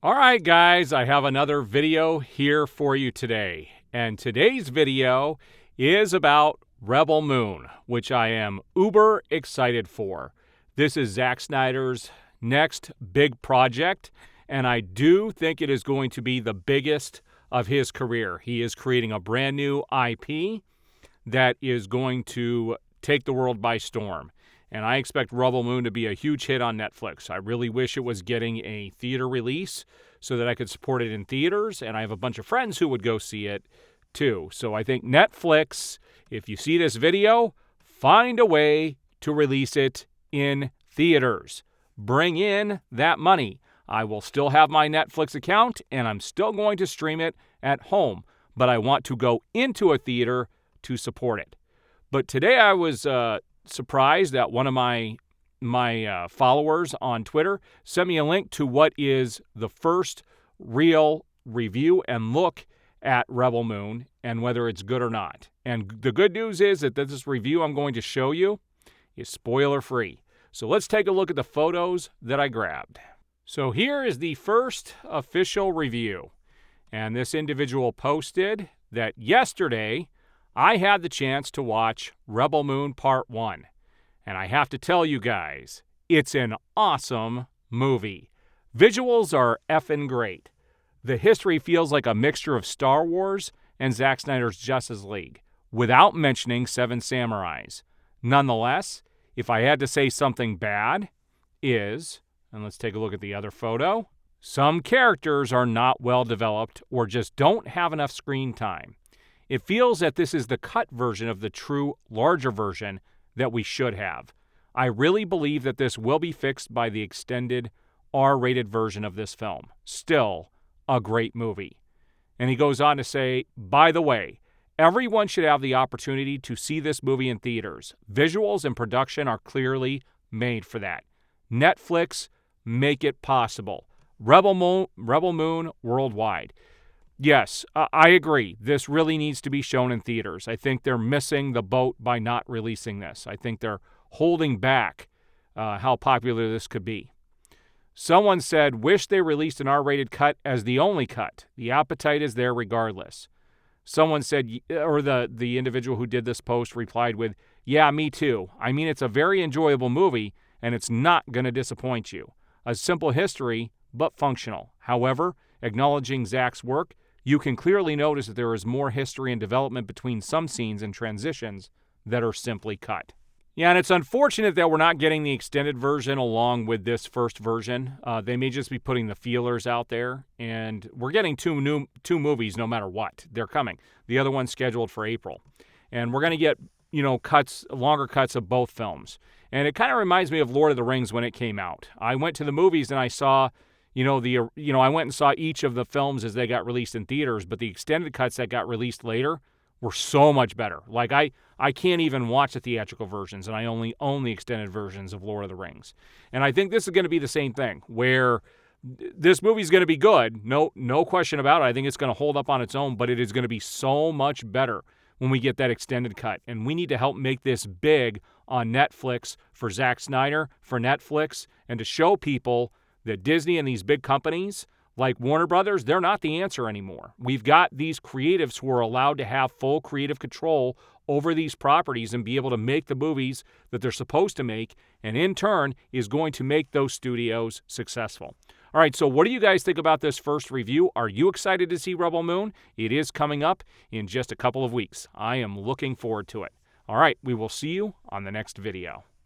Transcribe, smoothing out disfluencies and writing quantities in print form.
All right, guys, I have another video here for you today. And today's video is about Rebel Moon, which I am uber excited for. This is Zack Snyder's next big project, and I do think it is going to be the biggest of his career. He is creating a brand new IP that is going to take the world by storm. And I expect Rebel Moon to be a huge hit on Netflix. I really wish it was getting a theater release so that I could support it in theaters, and I have a bunch of friends who would go see it too. So I think Netflix, if you see this video, find a way to release it in theaters. Bring in that money. I will still have my Netflix account, and I'm still going to stream it at home, but I want to go into a theater to support it. But today I was surprised that one of my followers on Twitter sent me a link to what is the first real review and look at Rebel Moon and whether it's good or not. And the good news is that this review I'm going to show you is spoiler free. So let's take a look at the photos that I grabbed. So here is the first official review. And this individual posted that yesterday I had the chance to watch Rebel Moon Part 1. And I have to tell you guys, it's an awesome movie. Visuals are effing great. The history feels like a mixture of Star Wars and Zack Snyder's Justice League, without mentioning Seven Samurais. Nonetheless, if I had to say something bad, and let's take a look at the other photo, some characters are not well developed or just don't have enough screen time. It feels that this is the cut version of the true, larger version that we should have. I really believe that this will be fixed by the extended R-rated version of this film. Still a great movie. And he goes on to say, by the way, everyone should have the opportunity to see this movie in theaters. Visuals and production are clearly made for that. Netflix, make it possible. Rebel Moon worldwide. Yes, I agree. This really needs to be shown in theaters. I think they're missing the boat by not releasing this. I think they're holding back how popular this could be. Someone said, wish they released an R-rated cut as the only cut. The appetite is there regardless. Someone said, or the individual who did this post replied with, yeah, me too. I mean, it's a very enjoyable movie, and it's not going to disappoint you. A simple history, but functional. However, acknowledging Zack's work, you can clearly notice that there is more history and development between some scenes and transitions that are simply cut. Yeah, and it's unfortunate that we're not getting the extended version along with this first version. They may just be putting the feelers out there, and we're getting two movies no matter what. They're coming. The other one's scheduled for April. And we're going to get, longer cuts of both films. And it kind of reminds me of Lord of the Rings when it came out. I went to the movies and I saw I went and saw each of the films as they got released in theaters, but the extended cuts that got released later were so much better. Like, I can't even watch the theatrical versions, and I only own the extended versions of Lord of the Rings. And I think this is going to be the same thing, where this movie is going to be good, no question about it. I think it's going to hold up on its own, but it is going to be so much better when we get that extended cut. And we need to help make this big on Netflix for Zack Snyder, for Netflix, and to show people that Disney and these big companies like Warner Brothers, they're not the answer anymore. We've got these creatives who are allowed to have full creative control over these properties and be able to make the movies that they're supposed to make, and in turn is going to make those studios successful. All right, so what do you guys think about this first review? Are you excited to see Rebel Moon? It is coming up in just a couple of weeks. I am looking forward to it. All right, we will see you on the next video.